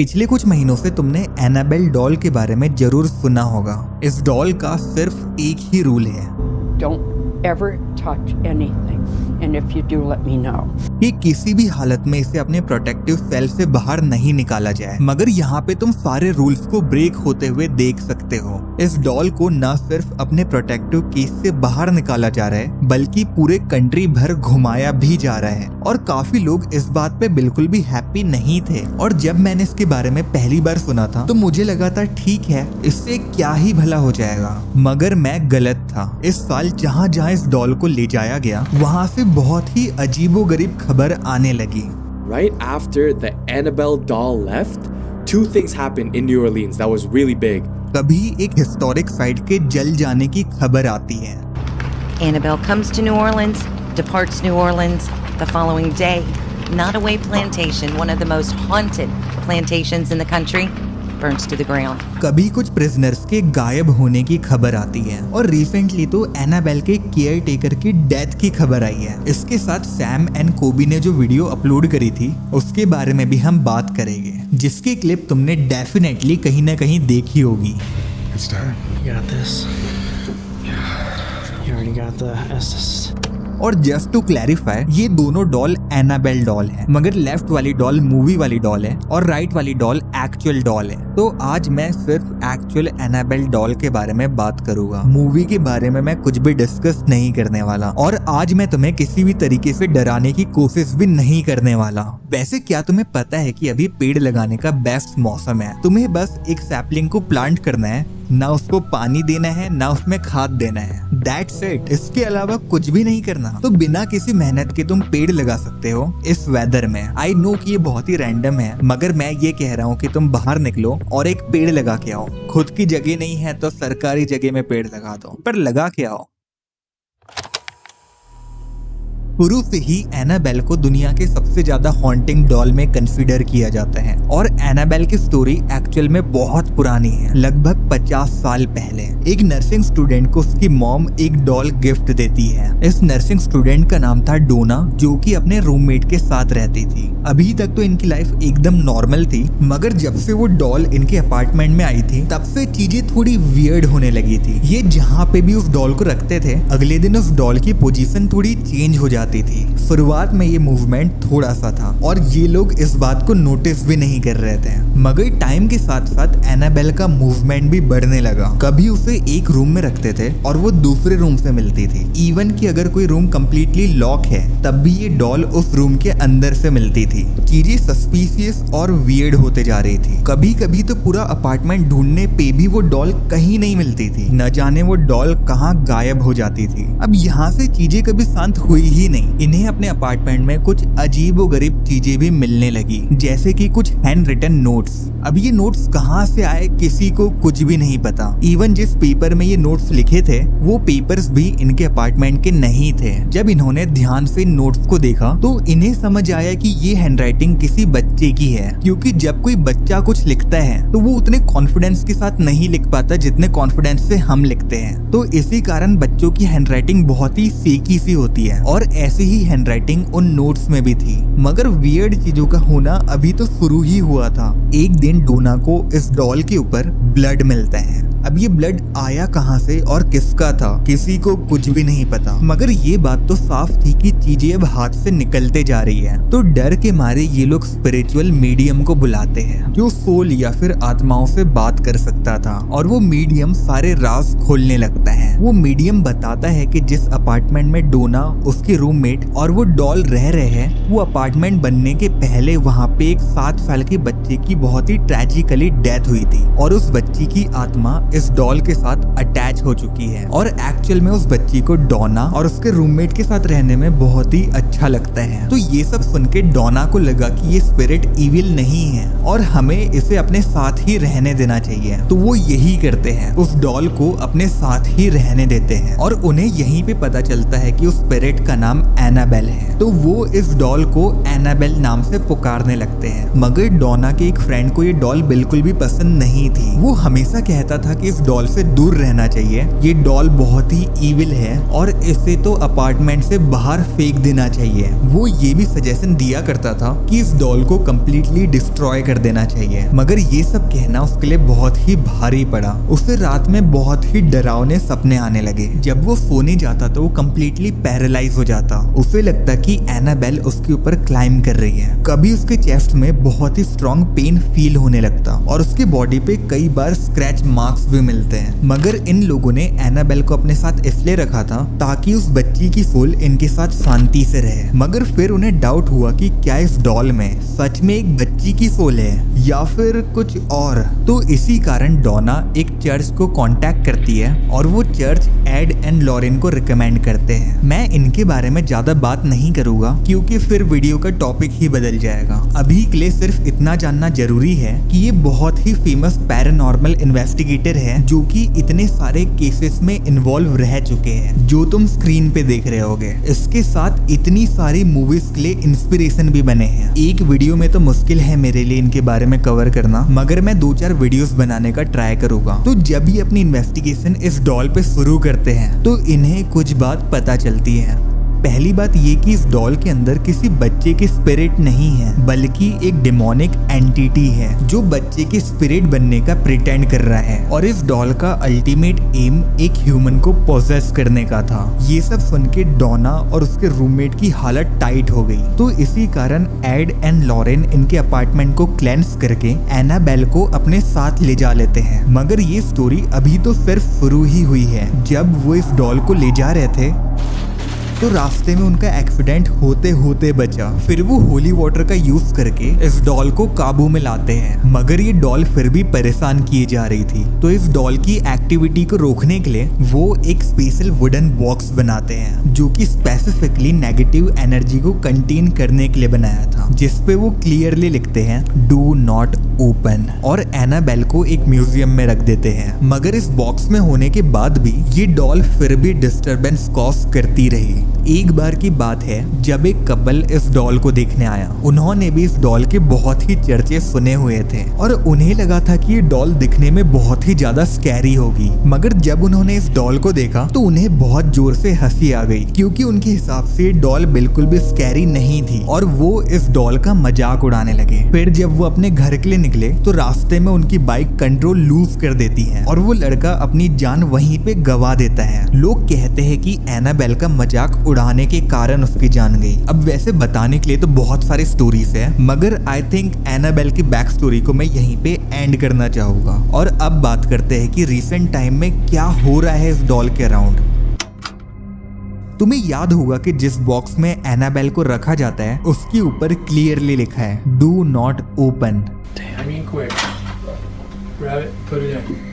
पिछले कुछ महीनों से तुमने एनाबेल डॉल के बारे में जरूर सुना होगा। इस डॉल का सिर्फ एक ही रूल है, Don't ever touch anything, and if you do, let me know. कि किसी भी हालत में इसे अपने प्रोटेक्टिव सेल से बाहर नहीं निकाला जाए। मगर यहाँ पे तुम सारे रूल्स को ब्रेक होते हुए देख सकते हो। इस डॉल को न सिर्फ अपने प्रोटेक्टिव केस से बाहर निकाला जा रहा है, बल्कि पूरे कंट्री भर घुमाया भी जा रहा है। और काफी लोग इस बात पे बिल्कुल भी हैप्पी नहीं थे। और जब मैंने इसके बारे में पहली बार सुना था तो मुझे लगा था ठीक है, इससे क्या ही भला हो जाएगा। मगर मैं गलत था। इस साल जहाँ जहाँ इस डॉल को ले जाया गया, वहाँ से बहुत ही अजीबोगरीब खबर आने लगी। Right after the Annabelle doll left, two things happened in New Orleans that was really big. कभी एक हिस्टोरिक साइट के जल जाने की खबर आती है। Annabelle comes to New Orleans, departs New Orleans. The following day, Nottoway Plantation, one of the most haunted plantations in the country, burns to the ground. कभी कुछ प्रिजनर्स के गायब होने की खबर आती है और रिसेंटली तो एनाबेल के केयर टेकर की डेथ की खबर आई है। इसके साथ सैम एंड कोबी ने जो वीडियो अपलोड करी थी उसके बारे में भी हम बात करेंगे, जिसकी क्लिप तुमने डेफिनेटली कहीं ना कहीं देखी होगी। It's time. You got this. You already got the assist. और जस्ट टू क्लैरिफाई, ये दोनों डॉल एनाबेल डॉल है, मगर लेफ्ट वाली डॉल मूवी वाली डॉल है और राइट वाली डॉल एक्चुअल डॉल है। तो आज मैं सिर्फ एक्चुअल एनाबेल डॉल के बारे में बात करूंगा। मूवी के बारे में मैं कुछ भी डिस्कस नहीं करने वाला और आज मैं तुम्हें किसी भी तरीके से डराने की कोशिश भी नहीं करने वाला। वैसे क्या तुम्हें पता है कि अभी पेड़ लगाने का बेस्ट मौसम है? तुम्हें बस एक सैपलिंग को प्लांट करना है, ना उसको पानी देना है ना उसमें खाद देना है। That's it। इसके अलावा कुछ भी नहीं करना। तो बिना किसी मेहनत के तुम पेड़ लगा सकते हो इस वेदर में। आई नो कि ये बहुत ही रैंडम है, मगर मैं ये कह रहा हूँ कि तुम बाहर निकलो और एक पेड़ लगा के आओ। खुद की जगह नहीं है तो सरकारी जगह में पेड़ लगा दो, पर लगा के आओ। शुरू से ही एनाबेल को दुनिया के सबसे ज्यादा हॉन्टिंग डॉल में कंसीडर किया जाता है और एनाबेल की स्टोरी एक्चुअल में बहुत पुरानी है। लगभग 50 साल पहले एक नर्सिंग स्टूडेंट को उसकी मॉम एक डॉल गिफ्ट देती है। इस नर्सिंग स्टूडेंट का नाम था डोना, जो कि अपने रूममेट के साथ रहती थी। अभी तक तो इनकी लाइफ एकदम नॉर्मल थी, मगर जब से वो डॉल इनके अपार्टमेंट में आई थी तब से चीजें थोड़ी वियर्ड होने लगी थी। ये जहाँ पे भी उस डॉल को रखते थे, अगले दिन उस डॉल की पोजीशन थोड़ी चेंज हो जाती थी। शुरुआत में ये मूवमेंट थोड़ा सा था और ये लोग इस बात को नोटिस भी नहीं कर रहे थे, मगर टाइम के साथ साथ एनाबेल का मूवमेंट भी बढ़ने लगा। कभी उसे एक रूम में रखते थे और वो दूसरे रूम से मिलती थी। इवन कि अगर कोई रूम कम्प्लीटली लॉक है तब भी ये डॉल उस रूम के अंदर से मिलती थी। चीजें सस्पिशियस और वियर्ड होते जा रही थी। कभी कभी तो पूरा अपार्टमेंट ढूंढने पे भी वो डॉल कहीं नहीं मिलती थी। न जाने वो डॉल कहाँ गायब हो जाती थी। अब यहाँ से चीजें कभी शांत हुई ही नहीं। इन्हें अपने अपार्टमेंट में कुछ अजीबोगरीब चीजें भी मिलने लगी, जैसे कि कुछ हैंड रिटन नोट्स। अब ये नोट्स कहाँ से आए किसी को कुछ भी नहीं पता। इवन जिस पेपर में ये नोट्स लिखे थे वो पेपर्स भी इनके अपार्टमेंट के नहीं थे। जब इन्होंने ध्यान से नोट्स को देखा तो इन्हें समझ आया कि ये हैंडराइटिंग किसी बच्चे की है, क्योंकि जब कोई बच्चा कुछ लिखता है तो वो उतने कॉन्फिडेंस के साथ नहीं लिख पाता जितने कॉन्फिडेंस से हम लिखते हैं। तो इसी कारण बच्चों की हैंडराइटिंग बहुत ही फेकी सी होती है और ऐसे ही हैंडराइटिंग उन नोट्स में भी थी। मगर वियर्ड चीजों का होना अभी तो शुरू ही हुआ था। एक दिन डोना को इस डॉल के ऊपर ब्लड मिलता है। अब ये ब्लड आया कहाँ से और किसका था किसी को कुछ भी नहीं पता, मगर ये बात तो साफ थी कि चीजें अब हाथ से निकलते जा रही है। तो डर के मारे ये लोग स्पिरिचुअल मीडियम को बुलाते हैं, जो सोल या फिर आत्माओं से बात कर सकता था, और वो मीडियम सारे राज खोलने लगता है। वो मीडियम बताता है कि जिस अपार्टमेंट में डोना, उसके रूममेट और वो डॉल रह रहे हैं, वो अपार्टमेंट बनने के पहले वहाँ पे एक 7 साल के बच्चे की बहुत ही ट्रेजिकली डेथ हुई थी और उस बच्ची की आत्मा इस डॉल के साथ अटैच हो चुकी है। और एक्चुअल में उस बच्ची को डोना और उसके रूममेट के साथ रहने में बहुत ही अच्छा लगता है। तो ये सब सुन के डोना को लगा कि ये स्पिरिट इविल नहीं है और हमें इसे अपने साथ ही रहने देना चाहिए। तो वो यही करते हैं, उस डॉल को अपने साथ ही रहने देते हैं और उन्हें यहीं पे पता चलता है कि उस स्पिरिट का नाम एनाबेल है। तो वो इस डॉल को एनाबेल नाम से पुकारने लगते हैं। मगर डोना के एक फ्रेंड को ये डॉल बिल्कुल भी पसंद नहीं थी। वो हमेशा कहता था कि इस डॉल से दूर रहना चाहिए, ये डॉल बहुत ही इविल है और इसे तो अपार्टमेंट से बाहर फेंक देना चाहिए। वो ये भी सजेशन दिया करता था कि इस डॉल को कम्प्लीटली डिस्ट्रॉय कर देना चाहिए, मगर ये सब कहना उसके लिए बहुत ही भारी पड़ा। उसे रात में बहुत ही डरावने सपने आने लगे। जब वो सोने जाता तो वो कम्प्लीटली पैरालाइज हो जाता। उसे लगता कि एनाबेल उसके ऊपर क्लाइंब कर रही है। कभी उसके चेस्ट में बहुत ही स्ट्रॉन्ग पेन फील होने लगता और उसके बॉडी पे कई बार स्क्रैच मार्क्स भी मिलते हैं। मगर इन लोगों ने एनाबेल को अपने साथ इसलिए रखा था ताकि उस बच्ची की सोल इनके साथ शांति से रहे। मगर फिर उन्हें डाउट हुआ कि क्या इस डॉल में सच में एक बच्ची की सोल है या फिर कुछ और। तो इसी कारण डोना एक चर्च को कांटेक्ट करती है और वो चर्च एड एंड लॉरेन को रिकमेंड करते हैं। मैं इनके बारे में ज्यादा बात नहीं करूंगा क्योंकि फिर वीडियो का टॉपिक ही बदल जाएगा। अभी के लिए सिर्फ इतना जानना जरूरी है कि ये बहुत ही फेमस पैरानॉर्मल इन्वेस्टिगेटर है जो कि इतने सारे केसेस में इन्वॉल्व रह चुके हैं जो तुम स्क्रीन पे देख रहे होगे। इसके साथ इतनी सारी मूवीज के लिए इंस्पिरेशन भी बने हैं। एक वीडियो में तो मुश्किल है मेरे लिए इनके बारे में कवर करना, मगर मैं 2-4 वीडियोस बनाने का ट्राई करूंगा। तो जब ये अपनी इन्वेस्टिगेशन इस डॉल पे शुरू करते हैं तो इन्हें कुछ बात पता चलती है। पहली बात ये कि इस डॉल के अंदर किसी बच्चे की स्पिरिट नहीं है बल्कि एक डिमोनिक एंटिटी है जो बच्चे के स्पिरिट बनने का प्रिटेंड कर रहा है और इस डॉल का अल्टीमेट एम एक ह्यूमन को पोजेस करने का था। ये सब सुन के डोना और उसके रूममेट की हालत टाइट हो गई। तो इसी कारण एड एंड लॉरेन इनके अपार्टमेंट को क्लेंस करके एनाबेल को अपने साथ ले जा लेते हैं। मगर ये स्टोरी अभी तो सिर्फ शुरू ही हुई है। जब वो इस डॉल को ले जा रहे थे तो रास्ते में उनका एक्सीडेंट होते होते बचा। फिर वो होली वाटर का यूज करके इस डॉल को काबू में लाते हैं, मगर ये डॉल फिर भी परेशान किए जा रही थी। तो इस डॉल की एक्टिविटी को रोकने के लिए वो एक स्पेशल वुडन बॉक्स बनाते हैं जो कि स्पेसिफिकली नेगेटिव एनर्जी को कंटेन करने के लिए बनाया था, जिसपे वो क्लियरली लिखते हैं डू नॉट ओपन, और एनाबेल को एक म्यूजियम में रख देते हैं। मगर इस बॉक्स में होने के बाद भी ये डॉल फिर भी डिस्टरबेंस कॉज करती रही। एक बार की बात है जब एक कपल इस डॉल को देखने आया। उन्होंने भी इस डॉल के बहुत ही चर्चे सुने हुए थे और उन्हें लगा था कि ये डॉल दिखने में बहुत ही ज्यादा स्कैरी होगी। मगर जब उन्होंने इस डॉल को देखा तो उन्हें बहुत जोर से हंसी आ गई क्योंकि उनके हिसाब से डॉल बिल्कुल भी स्कैरी नहीं थी और वो इस डॉल का मजाक उड़ाने लगे। फिर जब वो अपने घर के लिए निकले तो रास्ते में उनकी बाइक कंट्रोल लूज कर देती है और वो लड़का अपनी जान वहीं पे गवा देता है। लोग कहते हैं कि एनाबेल का मजाक उड़ाने के कारण उसकी जान गई। अब वैसे बताने के लिए तो बहुत सारी स्टोरीज है, मगर आई थिंक एनाबेल की बैक स्टोरी को मैं यहीं पे एंड करना चाहूंगा। और अब बात करते हैं कि रिसेंट टाइम में क्या हो रहा है इस डॉल के अराउंड। तुम्हें याद होगा कि जिस बॉक्स में एनाबेल को रखा जाता है उसके ऊपर क्लियरली लिखा है do not open. I mean quick. Grab it, put it in.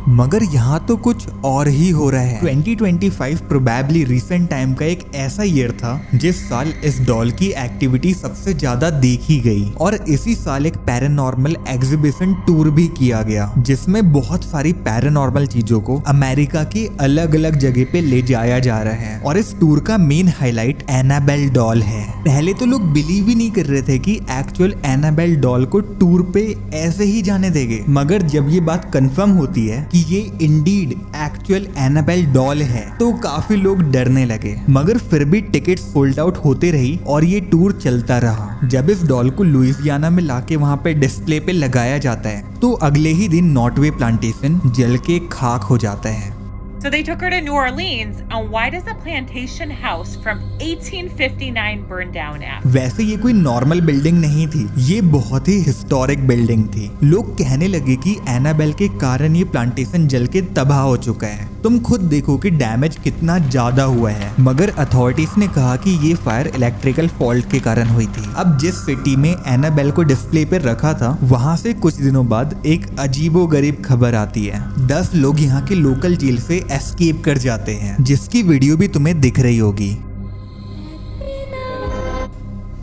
मगर यहाँ तो कुछ और ही हो रहा है। 2025 प्रोबेबली रिसेंट टाइम का एक ऐसा ईयर था जिस साल इस डॉल की एक्टिविटी सबसे ज्यादा देखी गई और इसी साल एक पैरानॉर्मल एग्जीबिशन टूर भी किया गया जिसमें बहुत सारी पैरानॉर्मल चीजों को अमेरिका के अलग अलग जगह पे ले जाया जा रहा है। और इस टूर का मेन हाईलाइट एनाबेल डॉल है। पहले तो लोग बिलीव ही नहीं कर रहे थे कि एक्चुअल एनाबेल डॉल को टूर पे ऐसे ही जाने देंगे, मगर जब ये बात कंफर्म होती है कि ये इंडीड एक्चुअल एनाबेल डॉल है तो काफी लोग डरने लगे। मगर फिर भी टिकट सोल्ड आउट होते रही और ये टूर चलता रहा। जब इस डॉल को लुइसियाना में लाके वहाँ पे डिस्प्ले पे लगाया जाता है तो अगले ही दिन नॉटवे प्लांटेशन जल के खाक हो जाता है। So they took her to New Orleans, and why does a plantation house from 1859 burn down after? वैसे ये कोई नॉर्मल बिल्डिंग नहीं थी, ये बहुत ही हिस्टोरिक बिल्डिंग थी। लोग कहने लगे कि एनाबेल के कारण ये प्लांटेशन जल के तबाह हो चुका है। तुम खुद देखो कि डैमेज कितना ज्यादा हुआ है। मगर अथॉरिटीज ने कहा कि ये फायर इलेक्ट्रिकल फॉल्ट के कारण हुई थी। अब जिस सिटी में एनाबेल को डिस्प्ले पे रखा था वहाँ से कुछ दिनों बाद एक अजीबोगरीब खबर आती है। 10 लोग यहाँ के लोकल जेल से एस्केप कर जाते हैं जिसकी वीडियो भी तुम्हें दिख रही होगी।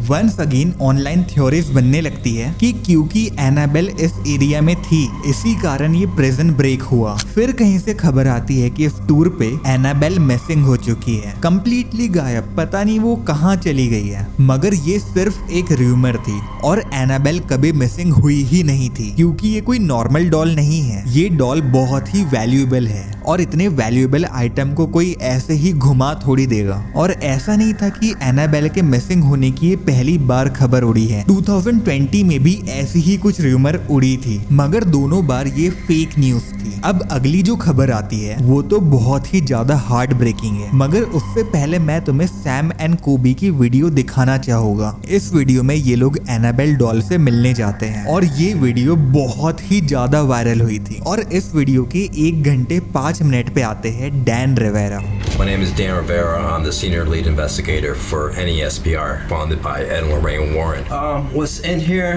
वंस अगेन ऑनलाइन थ्योरीज बनने लगती है कि क्योंकि एनाबेल इस एरिया में थी इसी कारण ये प्रिजन ब्रेक हुआ। फिर कहीं से खबर आती है कि इस टूर पे एनाबेल मिसिंग हो चुकी है, कंप्लीटली गायब, पता नहीं वो कहाँ चली गई है। मगर ये सिर्फ एक र्यूमर थी और एनाबेल कभी मिसिंग हुई ही नहीं थी, क्योंकि ये कोई नॉर्मल डॉल नहीं है। ये डॉल बहुत ही वैल्यूएबल है और इतने वैल्यूएबल आइटम को कोई ऐसे ही घुमा थोड़ी देगा। और ऐसा नहीं था कि एनाबेल के मिसिंग होने की ये पहली बार खबर उड़ी है। 2020 में भी ऐसी ही कुछ र्यूमर उड़ी थी, मगर दोनों बार ये फेक न्यूज थी। अब अगली जो खबर आती है वो तो बहुत ही ज्यादा हार्ट ब्रेकिंग है, मगर उससे पहले मैं तुम्हें सैम एंड कोबी की वीडियो दिखाना चाहूंगा। इस वीडियो में ये लोग एनाबेल डॉल से मिलने जाते हैं और ये वीडियो बहुत ही ज्यादा वायरल हुई थी। और इस वीडियो के 1 घंटे 5 मिनट पे आते हैं Dan Rivera. My name is Dan Rivera. I'm the senior lead investigator for NESPR, founded by Ed and Lorraine Warren. What's in here?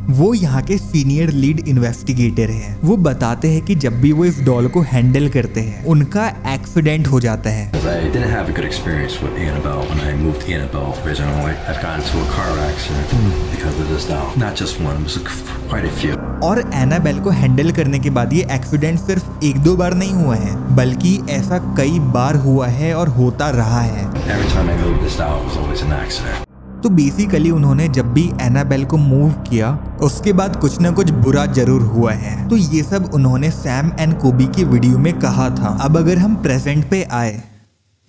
वो यहाँ के सीनियर लीड इन्वेस्टिगेटर हैं। वो बताते हैं कि जब भी वो इस डॉल को हैंडल करते हैं उनका एक्सीडेंट हो जाता है। I didn't have a good experience with Annabelle when I moved to Annabelle originally. I've gotten into a car accident because of this doll. Not just one, it was quite a few. और Annabelle को handle करने के बाद ये accident सिर्फ 1-2 बार नहीं हुआ है, बल्कि ऐसा कई बार हुआ है और होता रहा है। Every time I moved this doll, it was always an accident. तो बेसिकली उन्होंने जब भी एनाबेल को मूव किया उसके बाद कुछ ना कुछ बुरा जरूर हुआ है। तो ये सब उन्होंने सैम एंड कोबी की वीडियो में कहा था। अब अगर हम प्रेजेंट पे आए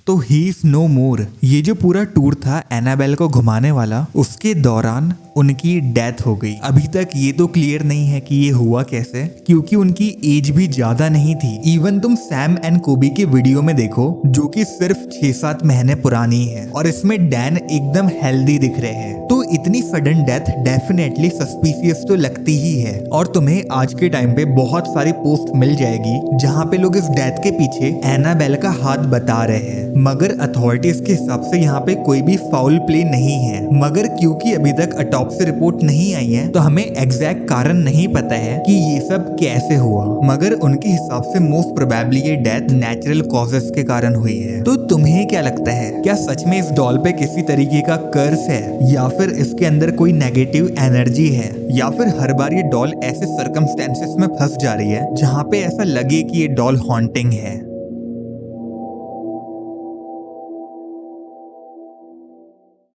तो ही इज नो मोर। ये जो पूरा टूर था एनाबेल को घुमाने वाला, उसके दौरान उनकी डेथ हो गई। अभी तक ये तो क्लियर नहीं है कि ये हुआ कैसे, क्योंकि उनकी एज भी ज्यादा नहीं थी। इवन तुम सैम एंड कोबी के वीडियो में देखो जो कि सिर्फ 6-7 महीने पुरानी है और इसमें डैन एकदम हेल्दी दिख रहे हैं। तो इतनी सडन डेथ डेफिनेटली सस्पिशियस तो लगती ही है। और तुम्हें आज के टाइम पे बहुत सारी पोस्ट मिल जाएगी जहाँ पे लोग इस डेथ के पीछे एनाबेल का हाथ बता रहे हैं, मगर अथॉरिटीज के हिसाब से यहाँ पे कोई भी फाउल प्ले नहीं है। मगर क्योंकि अभी तक ऑटोप्सी रिपोर्ट नहीं आई है तो हमें एग्जैक्ट कारण नहीं पता है कि ये सब कैसे हुआ, मगर उनके हिसाब से मोस्ट प्रोबेबली ये डेथ नेचुरल कॉजेस के कारण हुई है। तो तुम्हें क्या लगता है, क्या सच में इस डॉल पे किसी तरीके का कर्स है, या फिर इसके अंदर कोई नेगेटिव एनर्जी है, या फिर हर बार ये डॉल ऐसे सर्कमस्टेंसेस में फंस जा रही है जहाँ पे ऐसा लगे कि ये डॉल हॉन्टिंग है?